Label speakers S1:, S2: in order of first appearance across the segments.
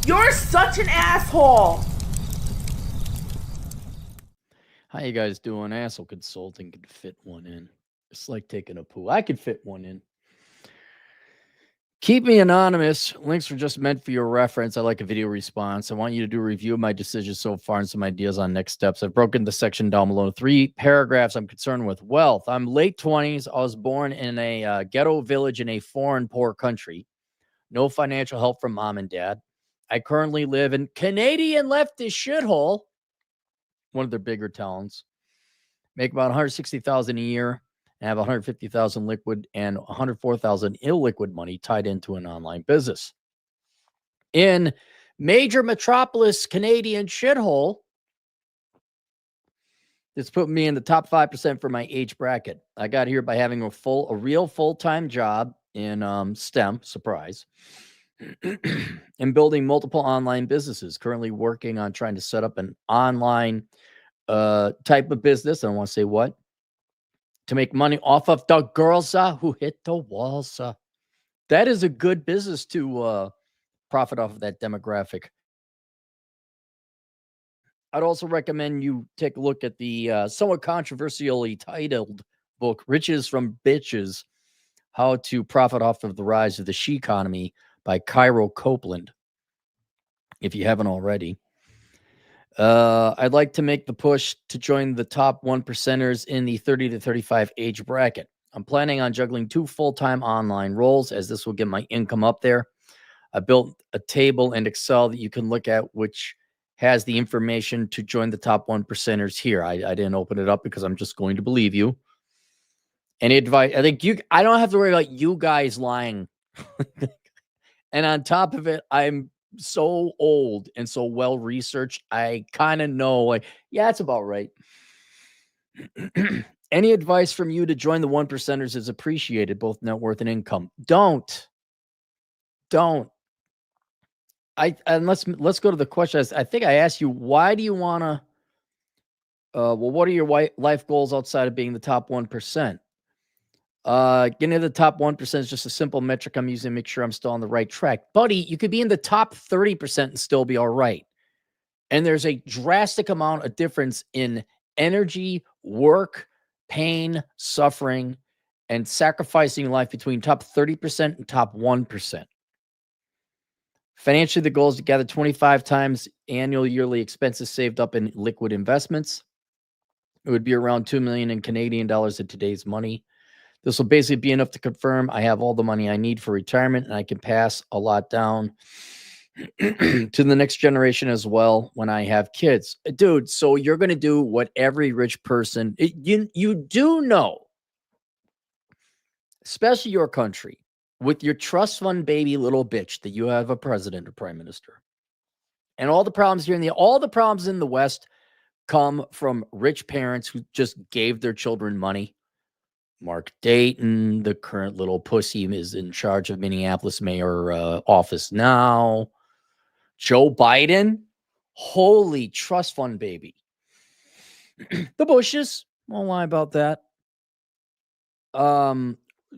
S1: You're such an asshole.
S2: How you guys doing? Asshole Consulting could fit one in. It's like taking a poo. I could fit one in. Keep me anonymous. Links are just meant for your reference. I like a video response. I want you to do a review of my decisions so far and some ideas on next steps. I've broken the section down below. 3 paragraphs. I'm concerned with wealth. I'm late 20s. I was born in a ghetto village in a foreign poor country. No financial help from mom and dad. I currently live in Canadian leftist shithole, one of their bigger towns. Make about 160,000 a year and have 150,000 liquid and 104,000 illiquid money tied into an online business. In major metropolis Canadian shithole, it's put me in the top 5% for my age bracket. I got here by having a real full-time job in STEM, surprise, and building multiple online businesses. Currently working on trying to set up an online type of business. I don't want to say what. To make money off of the girls who hit the walls. That is a good business to profit off of that demographic. I'd also recommend you take a look at the somewhat controversially titled book, Riches from Bitches, How to Profit Off of the Rise of the She Economy by Cairo Copeland, if you haven't already. I'd like to make the push to join the top 1%ers in the 30 to 35 age bracket. I'm planning on juggling 2 full-time online roles, as this will get my income up there. I built a table in Excel that you can look at, which has the information to join the top 1%ers here. I didn't open it up because I'm just going to believe you. Any advice? I don't have to worry about you guys lying. And on top of it, I'm so old and so well researched. I kind of know, like, yeah, that's about right. Any advice from you to join the 1%ers is appreciated, both net worth and income. Don't. And let's go to the question. I think I asked you, why do you want to? What are your life goals outside of being the top 1%? Getting to the top 1% is just a simple metric I'm using to make sure I'm still on the right track. Buddy, you could be in the top 30% and still be all right. And there's a drastic amount of difference in energy, work, pain, suffering, and sacrificing life between top 30% and top 1%. Financially, the goal is to gather 25 times annual yearly expenses saved up in liquid investments. It would be around $2 million in Canadian dollars in today's money. This will basically be enough to confirm I have all the money I need for retirement, and I can pass a lot down to the next generation as well when I have kids. Dude, so you're going to do what every rich person, you do know, especially your country, with your trust fund baby little bitch that you have a president or prime minister. And all the problems here all the problems in the West come from rich parents who just gave their children money. Mark Dayton, the current little pussy, is in charge of Minneapolis mayor office now. Joe Biden, holy trust fund baby. The Bushes, won't lie about that.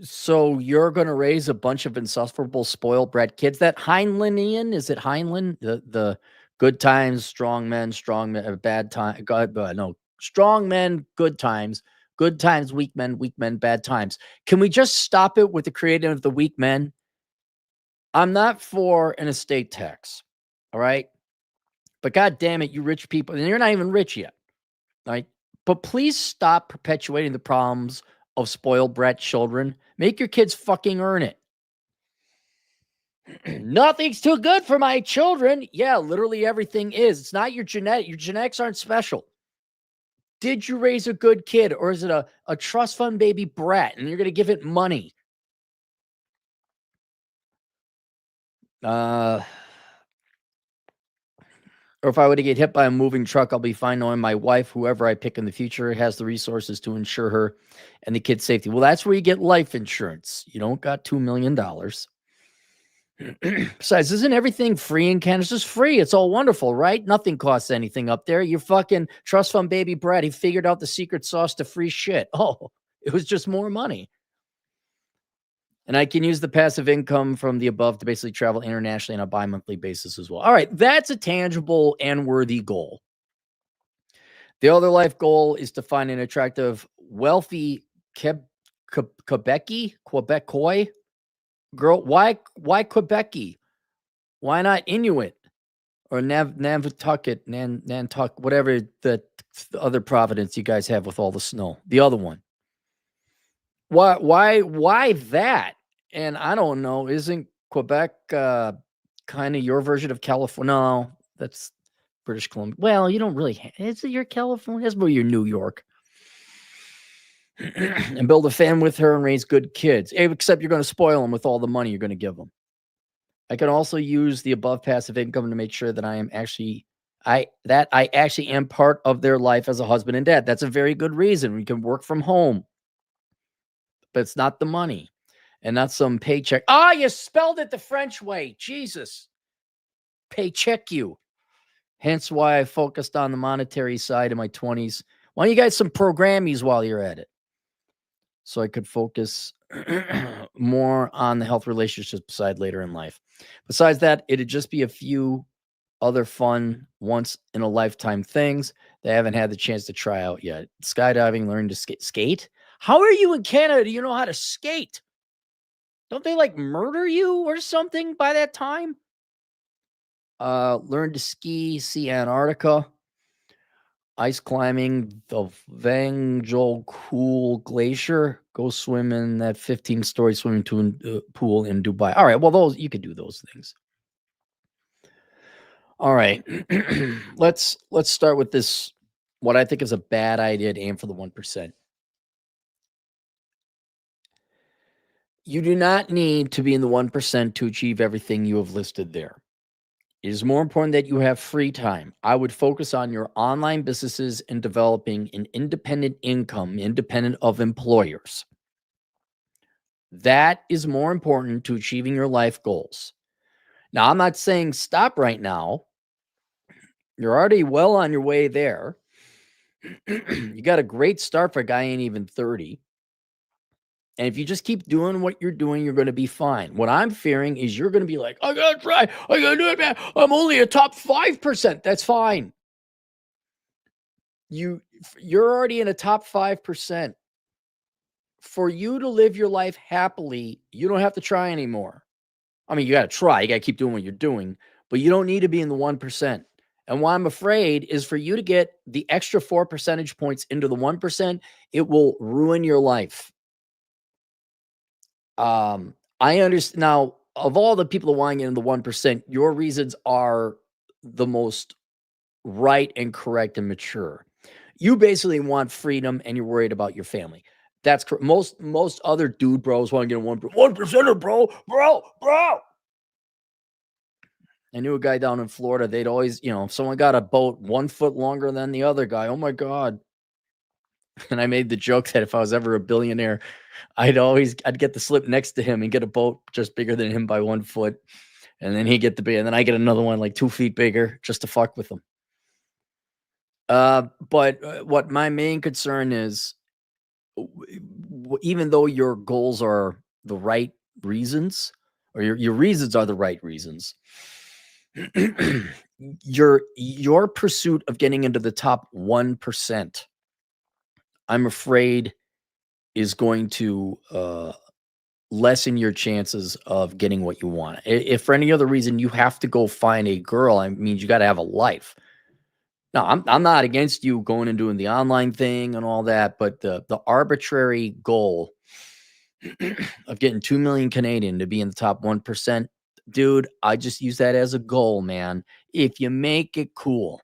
S2: So you're going to raise a bunch of insufferable, spoiled brat kids. That Heinleinian, is it Heinlein? The good times, strong men, bad time. No, strong men, good times, weak men, bad times. Can we just stop it with the creating of the weak men? I'm not for an estate tax. All right. But God damn it, you rich people, and you're not even rich yet. All right. But please stop perpetuating the problems of spoiled brat children. Make your kids fucking earn it. Nothing's too good for my children. Yeah, literally everything is. It's not your genetic. Your genetics aren't special. Did you raise a good kid, or is it a trust fund baby brat and you're going to give it money? Or if I were to get hit by a moving truck, I'll be fine knowing my wife, whoever I pick in the future, has the resources to ensure her and the kid's safety. Well, that's where you get life insurance. You don't got $2 million. Besides, isn't everything free in Canada? It's just free. It's all wonderful, right? Nothing costs anything up there. Your fucking trust fund baby Brad, he figured out the secret sauce to free shit. Oh, it was just more money. And I can use the passive income from the above to basically travel internationally on a bi-monthly basis as well. All right, that's a tangible and worthy goal. The other life goal is to find an attractive, wealthy Quebecois girl. Why Quebecy? Why not Inuit or Nantucket, Nantucket, whatever the other province you guys have with all the snow? The other one. Why that? And I don't know. Isn't Quebec kind of your version of California? No, that's British Columbia. Well, you don't really. Is it your California? That's more your New York. And build a family with her and raise good kids. Except you're going to spoil them with all the money you're going to give them. I can also use the above passive income to make sure that I actually am part of their life as a husband and dad. That's a very good reason. We can work from home, but it's not the money and not some paycheck. Ah, you spelled it the French way. Jesus. Paycheck you. Hence why I focused on the monetary side in my 20s. Why don't you guys some programmies while you're at it? So I could focus more on the health relationship side later in life. Besides that, it'd just be a few other fun once in a lifetime things that I haven't had the chance to try out yet. Skydiving, learning to skate. How are you in Canada? Do you know how to skate? Don't they like murder you or something by that time? Learn to ski, see Antarctica. Ice climbing, the Vangel Glacier. Go swim in that 15-story swimming pool in Dubai. All right, well, those you could do those things. All right, let's start with this. What I think is a bad idea to aim for the 1%. You do not need to be in the 1% to achieve everything you have listed there. It is more important that you have free time. I would focus on your online businesses and developing an independent income, independent of employers. That is more important to achieving your life goals. Now, I'm not saying stop right now. You're already well on your way there. You got a great start for a guy ain't even 30. And if you just keep doing what you're doing, you're going to be fine. What I'm fearing is you're going to be like, I got to try. I got to do it, man. I'm only a top 5%. That's fine. You're already in a top 5%. For you to live your life happily, you don't have to try anymore. I mean, you got to try. You got to keep doing what you're doing, but you don't need to be in the 1%. And what I'm afraid is for you to get the extra 4 percentage points into the 1%, it will ruin your life. I understand now, of all the people that want to get in the 1%, your reasons are the most right and correct and mature. You basically want freedom and you're worried about your family. That's correct. Most other dude bros want to get a 1%er, bro. I knew a guy down in Florida. They'd always, if someone got a boat 1 foot longer than the other guy, oh my God. And I made the joke that if I was ever a billionaire, I'd get the slip next to him and get a boat just bigger than him by 1 foot. And then he'd get and then I get another one like 2 feet bigger just to fuck with him. But what my main concern is, even though your goals are the right reasons, or your reasons are the right reasons, your pursuit of getting into the top 1%, I'm afraid, is going to lessen your chances of getting what you want. If for any other reason you have to go find a girl, I mean, you got to have a life. No, I'm not against you going and doing the online thing and all that, but the arbitrary goal of getting 2 million Canadian to be in the top 1%, dude, I just use that as a goal, man. If you make it cool.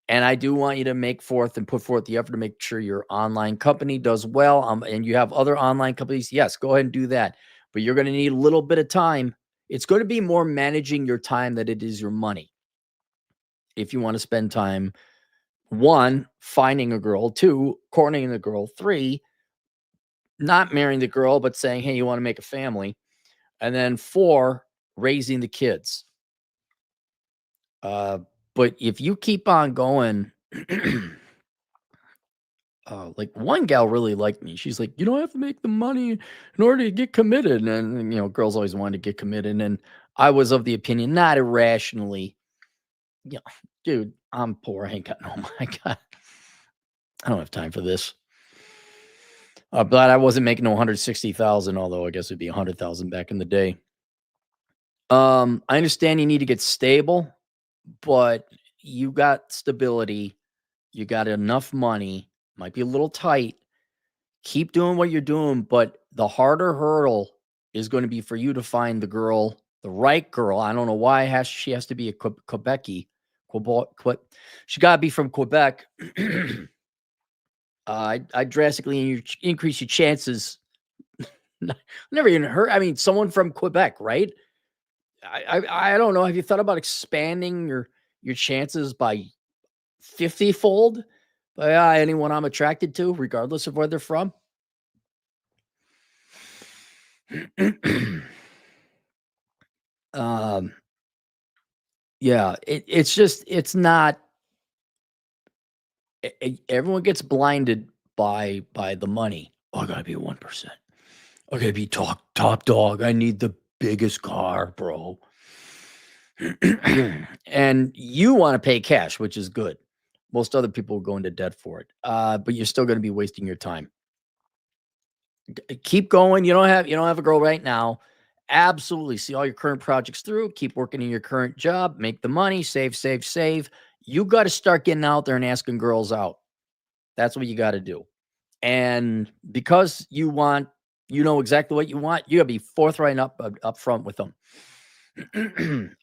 S2: And I do want you to put forth the effort to make sure your online company does well. And you have other online companies. Yes, go ahead and do that. But you're going to need a little bit of time. It's going to be more managing your time than it is your money. If you want to spend time, 1, finding a girl, 2, courting the girl, 3, not marrying the girl, but saying, hey, you want to make a family. And then 4, raising the kids. But if you keep on going like one gal really liked me. She's like, you don't have to make the money in order to get committed. And, girls always wanted to get committed. And I was of the opinion, not irrationally, yeah, dude, I'm poor. I ain't got no my God. I don't have time for this. But I wasn't making no 160,000, although I guess it'd be 100,000 back in the day. I understand you need to get stable, but you got stability. You got enough money. Might be a little tight. Keep doing what you're doing, but the harder hurdle is going to be for you to find the girl, the right girl. I don't know why she has to be a Quebecy. She got to be from Quebec. I drastically increase your chances. Never even heard. I mean, someone from Quebec, right? I don't know. Have you thought about expanding your chances by 50-fold? By anyone I'm attracted to, regardless of where they're from. Yeah, it's not. Everyone gets blinded by the money. Oh, I gotta be 1%. I gotta be top dog. I need the biggest car, bro. And you want to pay cash, which is good. Most other people will go into debt for it. But you're still going to be wasting your time. Keep going. You don't have a girl right now. Absolutely. See all your current projects through. Keep working in your current job. Make the money. Save. You got to start getting out there and asking girls out. That's what you got to do. And because you know exactly what you want, you got to be forthright up front with them.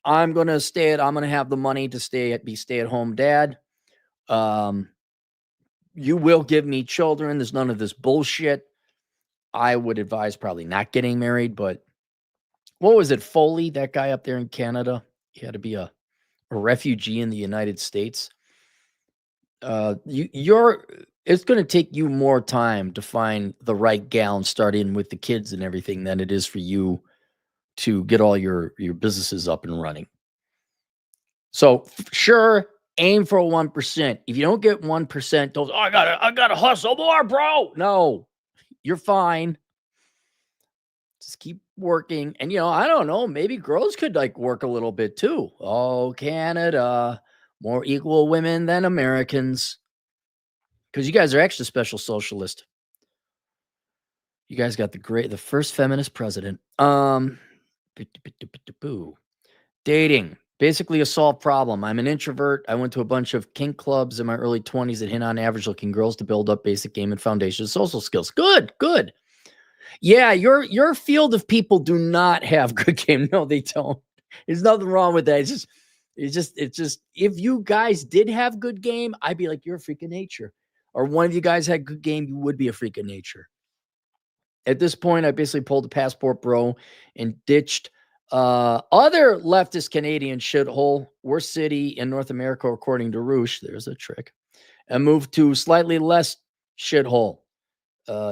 S2: I'm going to have the money to be stay-at-home dad. You will give me children. There's none of this bullshit. I would advise probably not getting married, but what was it? Foley, that guy up there in Canada, he had to be a refugee in the United States. It's going to take you more time to find the right gal and start in with the kids and everything than it is for you to get all your businesses up and running. So sure, aim for 1%. If you don't get 1%, don't, I gotta hustle more, bro. No, you're fine. Just keep working. And I don't know, maybe girls could work a little bit too. Oh, Canada, more equal women than Americans. Because you guys are extra special socialist. You guys got the first feminist president. Dating, basically a solved problem. I'm an introvert. I went to a bunch of kink clubs in my early 20s that hit on average looking girls to build up basic game and foundation social skills. Good. Yeah, your field of people do not have good game. No, they don't. There's nothing wrong with that. It's just if you guys did have good game, I'd be like, you're a freak of nature. Or one of you guys had good game, you would be a freak of nature. At this point, I basically pulled a passport, bro, and ditched other leftist Canadian shithole, worst city in North America, according to Roosh. There's a trick. And moved to slightly less shithole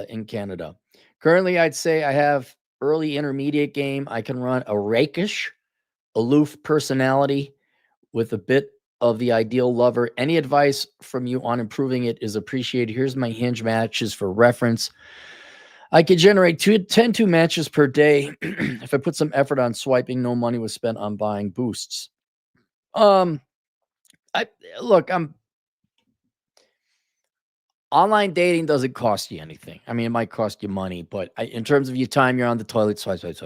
S2: in Canada. Currently, I'd say I have early intermediate game. I can run a rakish, aloof personality with a bit of the ideal lover. Any advice from you on improving it is appreciated. Here's my Hinge matches for reference. I could generate 10 matches per day. If I put some effort on swiping, no money was spent on buying boosts. Online dating doesn't cost you anything. I mean, it might cost you money, but in terms of your time, you're on the toilet, swipe. Just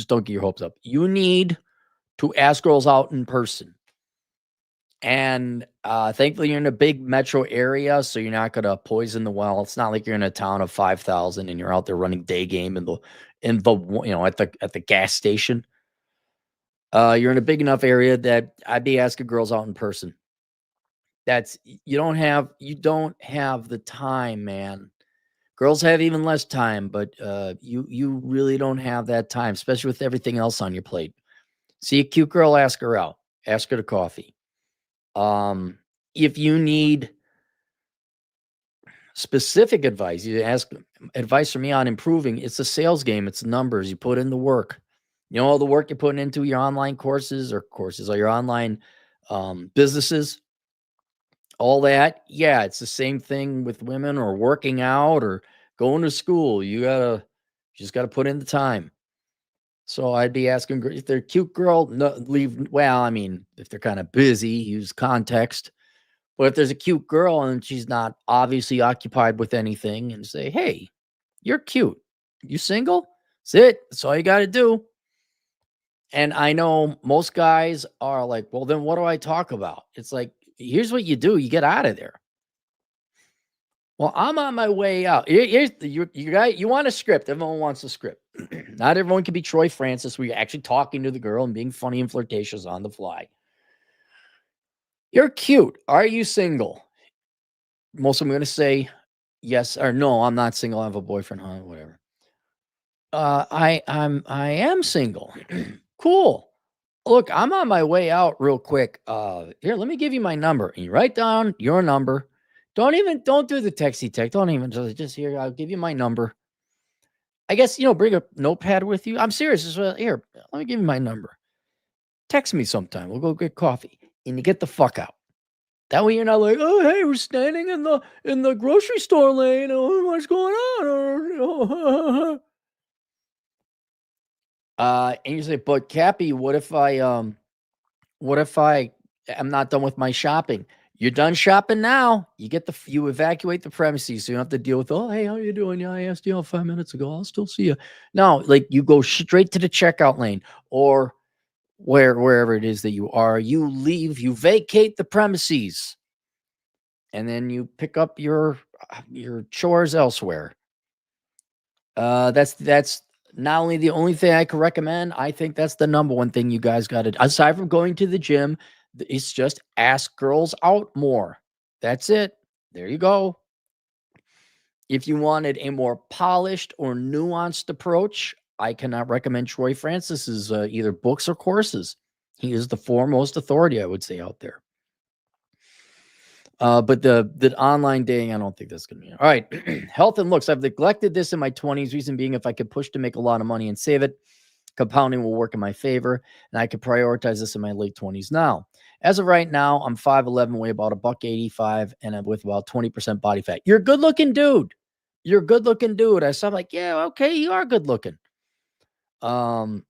S2: don't get your hopes up. You need to ask girls out in person. And thankfully, you're in a big metro area, so you're not going to poison the well. It's not like you're in a town of 5,000 and you're out there running day game at the gas station. You're in a big enough area that I'd be asking girls out in person. You don't have the time, man. Girls have even less time, but you really don't have that time, especially with everything else on your plate. See a cute girl, ask her out. Ask her to coffee. If you need specific advice, you ask advice from me on improving. It's a sales game. It's numbers. You put in the work. All the work you're putting into your online courses or your online businesses. all that. Yeah, it's the same thing with women or working out or going to school. You just gotta put in the time. So I'd be asking if they're a cute girl, no, leave. Well, I mean, if they're kind of busy, use context. But if there's a cute girl and she's not obviously occupied with anything, and say, "Hey, you're cute. You single? That's it. That's all you got to do." And I know most guys are like, "Well, then what do I talk about?" It's like, here's what you do: you get out of there. Well, I'm on my way out. You want a script. Everyone wants a script. Not everyone can be Troy Francis, where you're actually talking to the girl and being funny and flirtatious on the fly. You're cute. Are you single? Most of them are going to say yes or no. I'm not single. I have a boyfriend. Huh? Whatever. I am single. Cool. Look, I'm on my way out real quick. Here, let me give you my number. And you write down your number. Don't do the texty text. Don't even just here. I'll give you my number. I guess, bring a notepad with you. I'm serious. Here, let me give you my number. Text me sometime. We'll go get coffee. And you get the fuck out. That way you're not like, oh, hey, we're standing in the grocery store lane. Oh, what's going on? And you say, but Cappy, what if I am not done with my shopping? You're done shopping now. You evacuate the premises, so you don't have to deal with, oh, hey, how you doing? Yeah, I asked you out 5 minutes ago. I'll still see you. No, like you go straight to the checkout lane or wherever it is that you are. You leave, you vacate the premises, and then you pick up your chores elsewhere. That's not only the only thing I can recommend. I think that's the number one thing you guys got to, aside from going to the gym, it's just ask girls out more. That's it. There you go. If you wanted a more polished or nuanced approach, I cannot recommend Troy Francis's either books or courses. He is the foremost authority, I would say, out there. But the online dating, I don't think that's going to be all right. Health and looks. I've neglected this in my 20s. Reason being, if I could push to make a lot of money and save it, compounding will work in my favor, and I could prioritize this in my late 20s now. As of right now, I'm 5'11", weigh about $185, and I'm with about 20% body fat. You're a good-looking dude. You're a good-looking dude. I saw like, yeah, okay, you are good-looking. The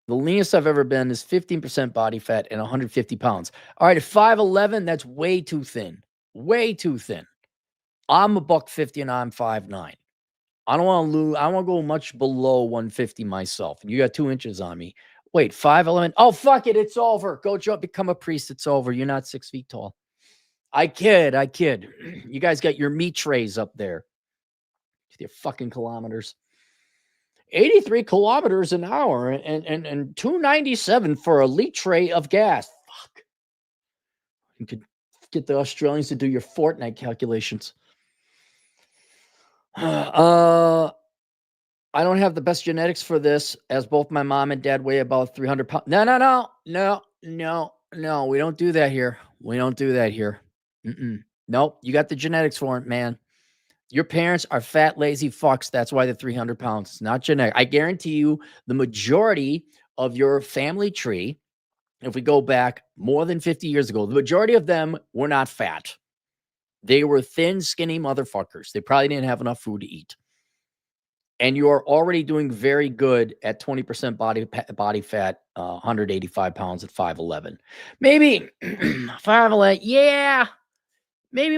S2: leanest I've ever been is 15% body fat and 150 pounds. All right, at 5'11", that's way too thin. Way too thin. I'm $150 and I'm 5'9". I don't want to lose. I want to go much below 150 myself. And you got 2 inches on me. Wait, 5'11". Oh, fuck it. It's over. Go jump, become a priest. It's over. You're not 6 feet tall. I kid. You guys got your meat trays up there. Your fucking kilometers. 83 kilometers an hour and 297 for a litre tray of gas. Fuck. You could get the Australians to do your Fortnite calculations. I don't have the best genetics for this, as both my mom and dad weigh about 300 pounds. No. We don't do that here. Nope. You got the genetics for it, man. Your parents are fat, lazy fucks. That's why they're 300 pounds. It's not genetic. I guarantee you the majority of your family tree, if we go back more than 50 years ago, the majority of them were not fat. They were thin, skinny motherfuckers. They probably didn't have enough food to eat. And you are already doing very good at 20% body fat, 185 pounds at 5'11". Maybe 5'11", yeah. Maybe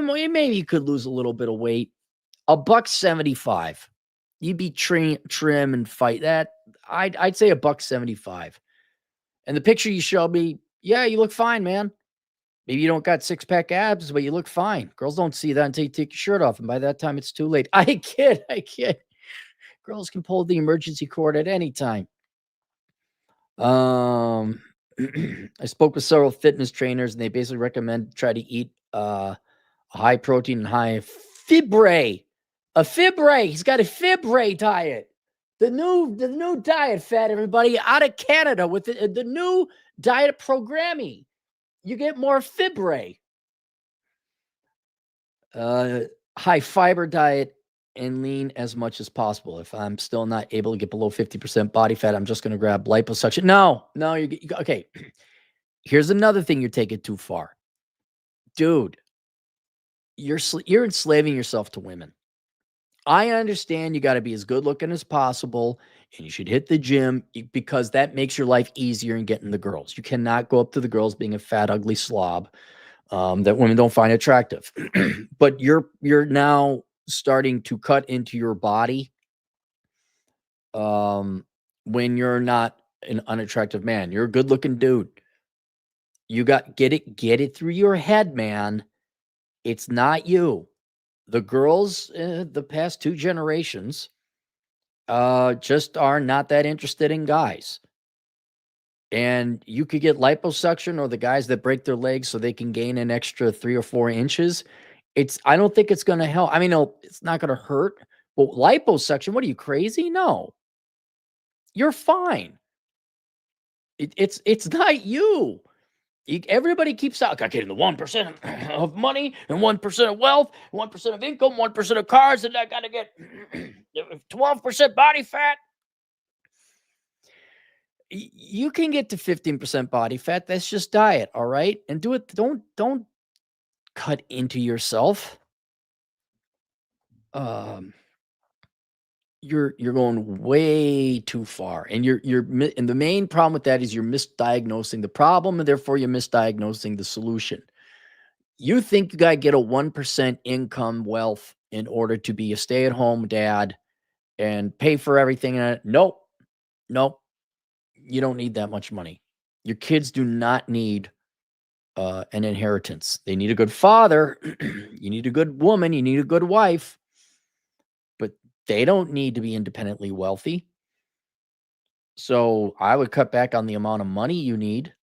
S2: you could lose a little bit of weight. $175. You'd be trim and fight that. I'd say $175. And the picture you showed me, yeah, you look fine, man. Maybe you don't got 6-pack abs, but you look fine. Girls don't see that until you take your shirt off, and by that time it's too late. I kid. Girls can pull the emergency cord at any time. I spoke with several fitness trainers, and they basically recommend try to eat high protein and high fibre. A fibre. He's got a fibre diet. The new diet, fat everybody, out of Canada with the new diet programming. You get more fibre. High fiber diet and lean as much as possible. If I'm still not able to get below 50% body fat, I'm just going to grab liposuction. No, okay. Here's another thing you're taking too far. dude, you're enslaving yourself to women. I understand you got to be as good looking as possible and you should hit the gym because that makes your life easier in getting the girls. You cannot go up to the girls being a fat, ugly slob that women don't find attractive. But you're now starting to cut into your body when you're not an unattractive man. You're a good looking dude. You got get it through your head, man. It's not you. The girls, the past 2 generations, just are not that interested in guys. And you could get liposuction or the guys that break their legs so they can gain an extra 3 or 4 inches. I don't think it's going to help. I mean, no, it's not going to hurt. But liposuction, what are you, crazy? No, you're fine. It's not you. Everybody keeps out getting the 1% of money and 1% of wealth, 1% of income, 1% of cars, and I got to get 12% body fat. You can get to 15% body fat. That's just diet, all right? And do it. Don't cut into yourself. You're going way too far, and and the main problem with that is you're misdiagnosing the problem, and therefore you're misdiagnosing the solution. You think you got to get a 1% income wealth in order to be a stay-at-home dad and pay for everything. Nope. You don't need that much money. Your kids do not need an inheritance. They need a good father. You need a good woman. You need a good wife. But they don't need to be independently wealthy. So I would cut back on the amount of money you need.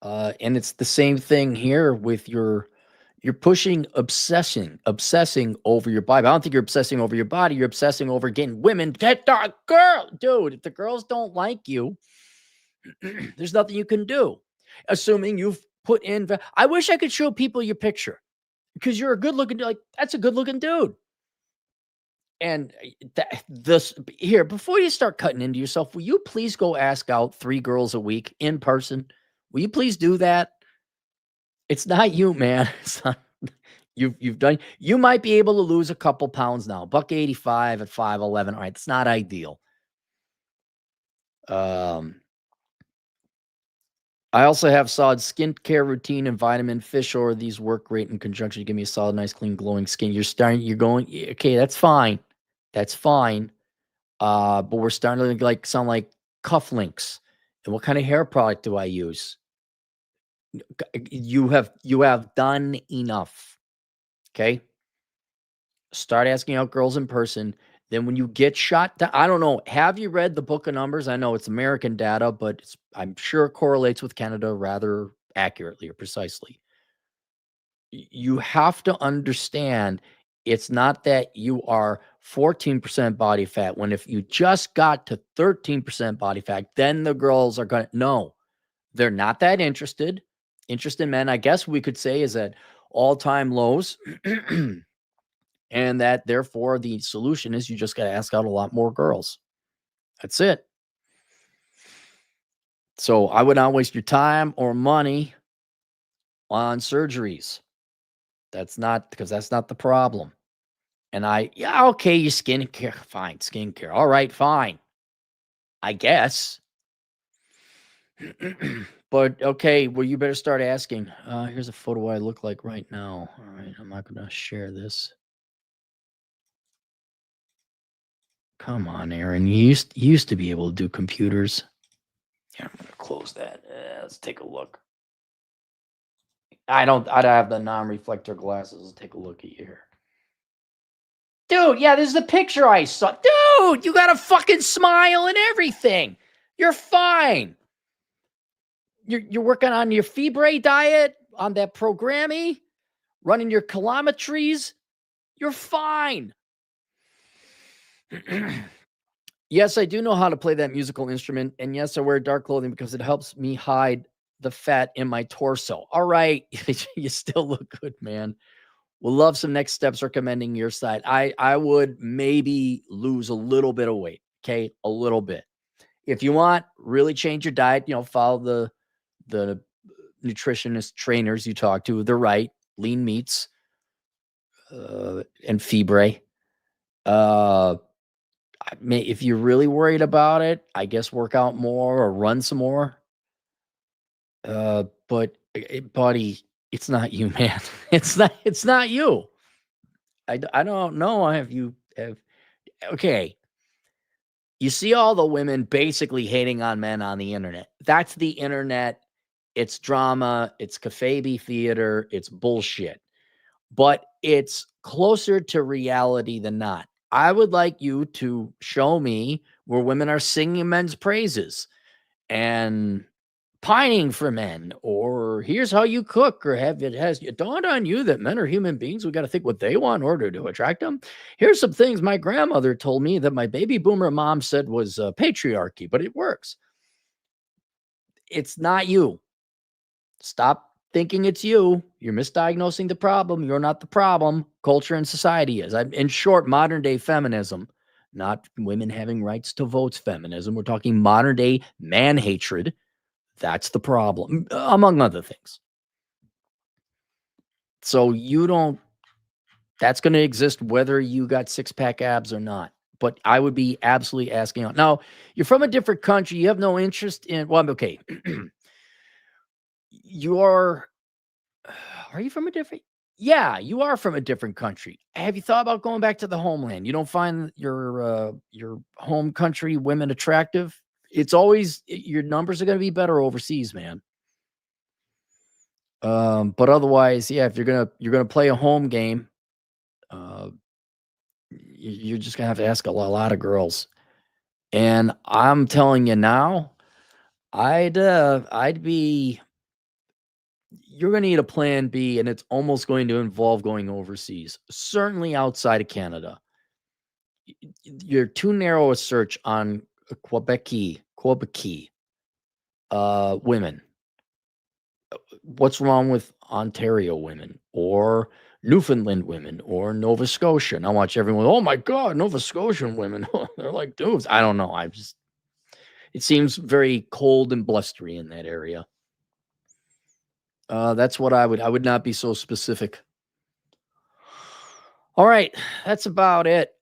S2: And it's the same thing here with you're obsessing over your body. I don't think you're obsessing over your body. You're obsessing over getting women. Get the girl, dude. If the girls don't like you, there's nothing you can do. Assuming you've put in. I wish I could show people your picture because you're a good looking, like that's a good looking dude. And here, before you start cutting into yourself, will you please go ask out 3 girls a week in person? Will you please do that? It's not you, man. It's not, you've done. You might be able to lose a couple pounds now. $185 at 5'11". All right, it's not ideal. I also have solid skincare routine and vitamin fish oil. These work great in conjunction to give me a solid, nice, clean, glowing skin. You're going, okay, that's fine. That's fine. But we're starting to sound like cufflinks. And what kind of hair product do I use? You have done enough. Okay. Start asking out girls in person. Then when you get shot down, I don't know. Have you read the Book of Numbers? I know it's American data, but I'm sure it correlates with Canada rather accurately or precisely. You have to understand it's not that you are 14% body fat. When if you just got to 13% body fat, then the girls are going to, no, they're not that interested. Interest in men, I guess we could say, is at all-time lows. And that therefore the solution is you just got to ask out a lot more girls. That's it. So I would not waste your time or money on surgeries. That's not the problem. And okay, your skincare, fine, skincare. All right, fine. I guess. But okay, well, you better start asking. Here's a photo I look like right now. All right, I'm not going to share this. Come on, Aaron. You used to be able to do computers. Yeah, I'm going to close that. Let's take a look. I have the non-reflector glasses. Let's take a look at you here. Dude, yeah, this is the picture I saw. Dude, you got a fucking smile and everything. You're fine. You're working on your Fibre diet, on that Programmy, running your kilometries. You're fine. Yes, I do know how to play that musical instrument. And yes, I wear dark clothing because it helps me hide the fat in my torso. All right. You still look good, man. We'll love some next steps recommending your side. I would maybe lose a little bit of weight. Okay. A little bit. If you want, really change your diet, follow the nutritionist trainers you talk to, they're right. Lean meats and fibre. If you're really worried about it, I guess work out more or run some more. But buddy, it's not you, man. It's not you. I don't know if you have. Okay. You see all the women basically hating on men on the internet. That's the internet. It's drama. It's kayfabe theater. It's bullshit. But it's closer to reality than not. I would like you to show me where women are singing men's praises and pining for men, or here's how you cook, or has it dawned on you that men are human beings? We got to think what they want in order to attract them. Here's some things my grandmother told me that my baby boomer mom said was patriarchy, but it works. It's not you. Stop thinking it's you. You're misdiagnosing the problem. You're not the problem. Culture and society is. In short, modern day feminism, not women having rights to votes feminism. We're talking modern day man hatred. That's the problem, among other things. So that's going to exist whether you got six-pack abs or not. But I would be absolutely asking. Now, you're from a different country. You have no interest in, well, okay. Are you from a different? Yeah, you are from a different country. Have you thought about going back to the homeland? You don't find your home country women attractive? It's always, your numbers are going to be better overseas, man. But otherwise, yeah, if you're gonna play a home game, you're just gonna have to ask a lot of girls. And I'm telling you now, I'd be. You're gonna need a plan B, and it's almost going to involve going overseas. Certainly outside of Canada. You're too narrow a search on Quebec women. What's wrong with Ontario women or Newfoundland women or Nova Scotia? And I watch everyone, oh my God, Nova Scotian women. They're like dudes. I don't know. It seems very cold and blustery in that area. That's what I would not be so specific. All right. That's about it.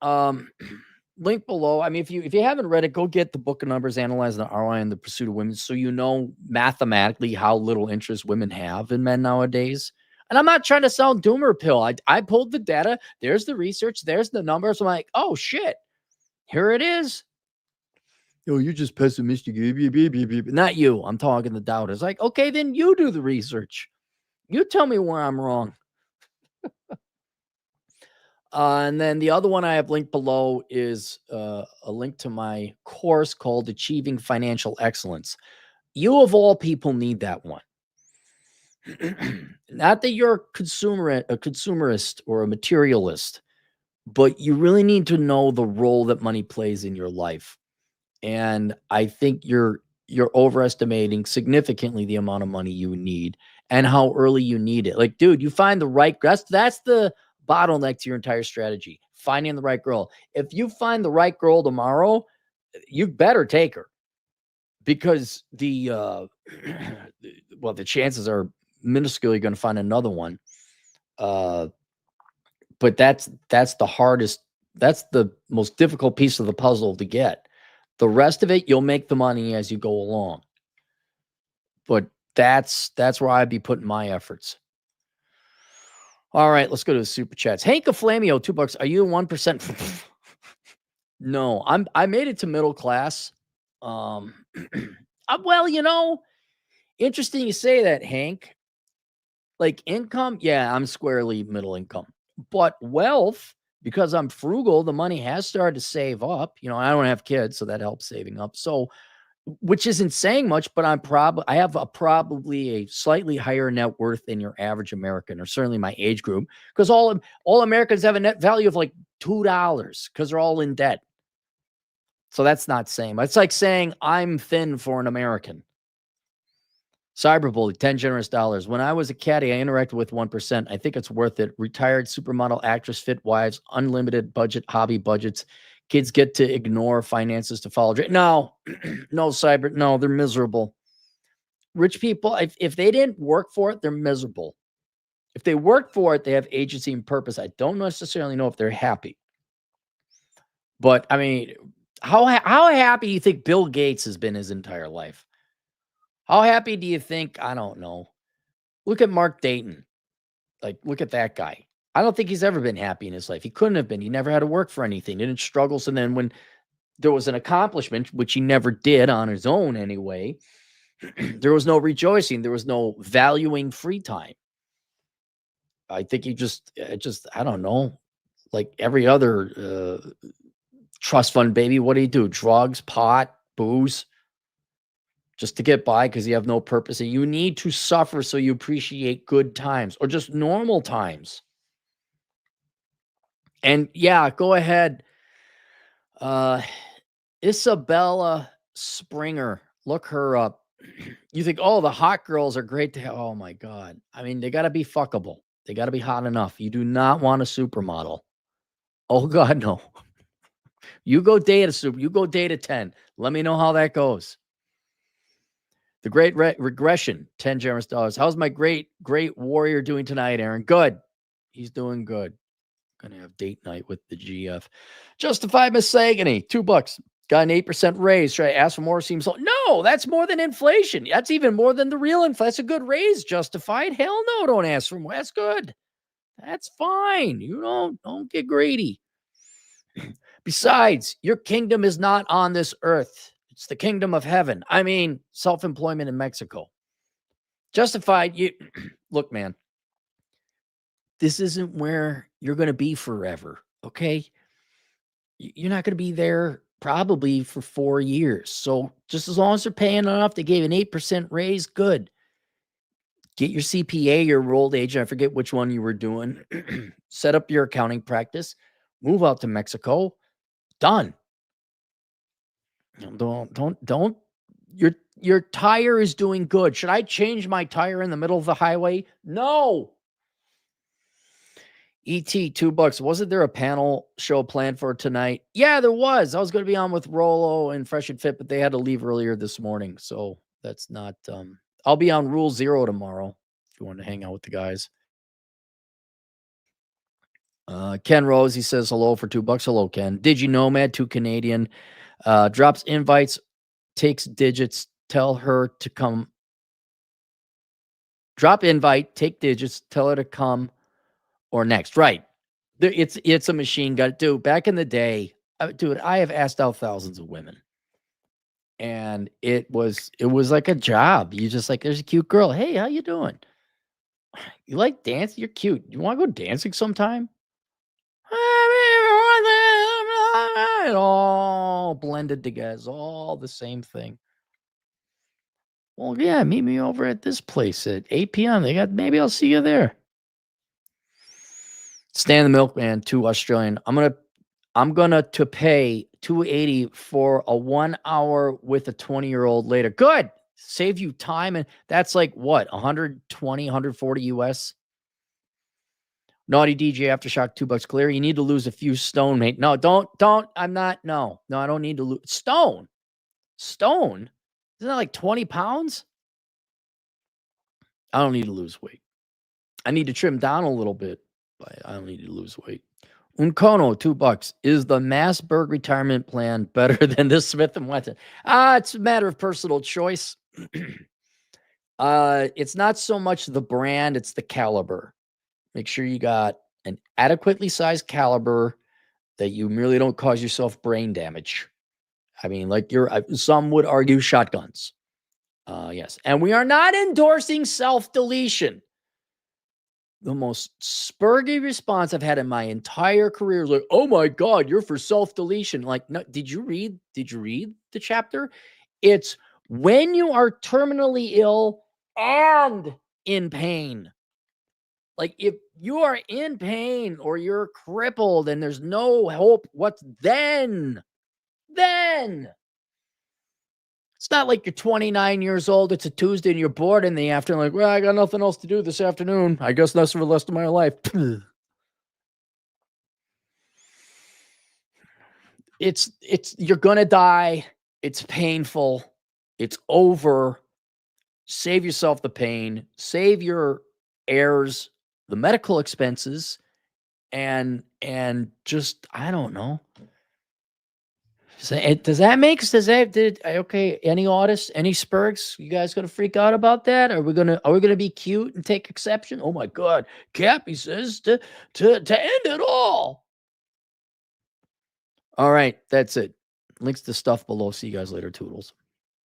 S2: Link below. I mean, if you haven't read it, go get the Book of Numbers, Analyzing the ROI and the Pursuit of Women, so you know mathematically how little interest women have in men nowadays. And I'm not trying to sound doomer pill. I pulled the data. There's the research. There's the numbers. I'm like, oh shit, here it is. Oh, you're just pessimistic. Not you. I'm talking the doubters. Like, okay, then you do the research. You tell me where I'm wrong. And then the other one I have linked below is a link to my course called Achieving Financial Excellence. You of all people need that one. Not that you're a consumerist or a materialist, but you really need to know the role that money plays in your life. And I think you're overestimating significantly the amount of money you need and how early you need it. Like, dude, you find the right, that's the bottleneck to your entire strategy, finding the right girl. If you find the right girl tomorrow, you better take her, because the chances are minuscule you're going to find another one. But that's the hardest, that's the most difficult piece of the puzzle to get. The rest of it, you'll make the money as you go along. But that's where I'd be putting my efforts. All right, let's go to the super chats. Hank Flamio, $2. Are you 1%? No, I made it to middle class. Well, interesting you say that, Hank. Like income, yeah, I'm squarely middle income. But wealth, because I'm frugal, the money has started to save up. I don't have kids, so that helps saving up. So, which isn't saying much, but I have probably a slightly higher net worth than your average American, or certainly my age group, because all Americans have a net value of like $2 because they're all in debt. So that's not same. It's like saying I'm thin for an American. Cyberbully, 10 generous dollars. When I was a caddy, I interacted with 1%. I think it's worth it. Retired supermodel actress, fit wives, unlimited budget, hobby budgets. Kids get to ignore finances to follow. No, no, Cyber. No, they're miserable. rich people, if they didn't work for it, they're miserable. If they work for it, they have agency and purpose. I don't necessarily know if they're happy. But I mean, how happy do you think Bill Gates has been his entire life? How happy do you think? I don't know. Look at Mark Dayton. Like, look at that guy. I don't think he's ever been happy in his life. He couldn't have been. He never had to work for anything. He didn't struggle. So then when there was an accomplishment, which he never did on his own anyway, there was no rejoicing. There was no valuing free time. I think he just, I don't know, like every other trust fund baby. What do you do? Drugs, pot, booze, just to get by because you have no purpose. And you need to suffer so you appreciate good times or just normal times. And yeah, go ahead. Isabella Springer, look her up. You think, oh, the hot girls are great to have. Oh my God. I mean, they got to be fuckable. They got to be hot enough. You do not want a supermodel. Oh God, no. You go date you go date a 10. Let me know how that goes. The great regression, 10 generous dollars. How's my great warrior doing tonight, Aaron? Good. He's doing good. Gonna have date night with the GF. Justified misogyny, $2. Got an 8% raise. Should I ask for more? Seems so. No, that's more than inflation. That's even more than the real inflation. That's a good raise, Justified. Hell no, don't ask for more. That's good. That's fine. You don't get greedy. Besides, your kingdom is not on this earth. It's the kingdom of heaven. I mean, self-employment in Mexico. Justified, you look, man. This isn't where you're going to be forever, okay? You're not going to be there probably for 4 years. So just as long as they're paying enough, they gave an 8% raise, good. Get your CPA, your enrolled agent. I forget which one you were doing. Set up your accounting practice. Move out to Mexico. Done. Don't. Your tire is doing good. Should I change my tire in the middle of the highway? No. ET, $2. Wasn't there a panel show planned for tonight? Yeah, there was. I was going to be on with Rolo and Fresh and Fit, but they had to leave earlier this morning. So that's not, I'll be on Rule Zero tomorrow if you want to hang out with the guys. Ken Rose, he says hello for $2. Hello, Ken. Did you know, Mad? 2 Canadian. Drops invites, takes digits, tell her to come. Drop invite, take digits, tell her to come or next. Right. It's a machine gun. Dude, back in the day, dude, I have asked out thousands of women. And it was like a job. You just like, there's a cute girl. Hey, how you doing? You like dancing? You're cute. You want to go dancing sometime? It all blended together. It's all the same thing. Well, yeah, meet me over at this place at 8 p.m. Maybe I'll see you there. Stan the Milkman, 2 Australian. I'm gonna to pay $280 for a 1 hour with a 20-year-old later. Good. Save you time. And that's like what? 120, 140 US. Naughty DJ Aftershock, $2 clear. You need to lose a few stone, mate. No, don't. I'm not. No, I don't need to lose stone. Stone? Isn't that like 20 pounds? I don't need to lose weight. I need to trim down a little bit, but I don't need to lose weight. Uncono, $2. Is the Massberg retirement plan better than this Smith & Wesson? It's a matter of personal choice. It's not so much the brand, it's the caliber. Make sure you got an adequately sized caliber that you merely don't cause yourself brain damage. I mean, like some would argue shotguns. Yes. And we are not endorsing self-deletion. The most spurgy response I've had in my entire career is like, oh my God, you're for self-deletion. Like, no, did you read the chapter? It's when you are terminally ill and in pain. Like if you are in pain or you're crippled and there's no hope, what's then? It's not like you're 29 years old. It's a Tuesday and you're bored in the afternoon. Like, well, I got nothing else to do this afternoon. I guess that's for the rest of my life. It's you're going to die. It's painful. It's over. save yourself the pain, save your heirs the medical expenses, and just, I don't know. Does that make sense? Okay? Any artists, any Spurgs? You guys gonna freak out about that? Are we gonna be cute and take exception? Oh my God, Cappy says to end it all. All right, that's it. Links to stuff below. See you guys later, Toodles.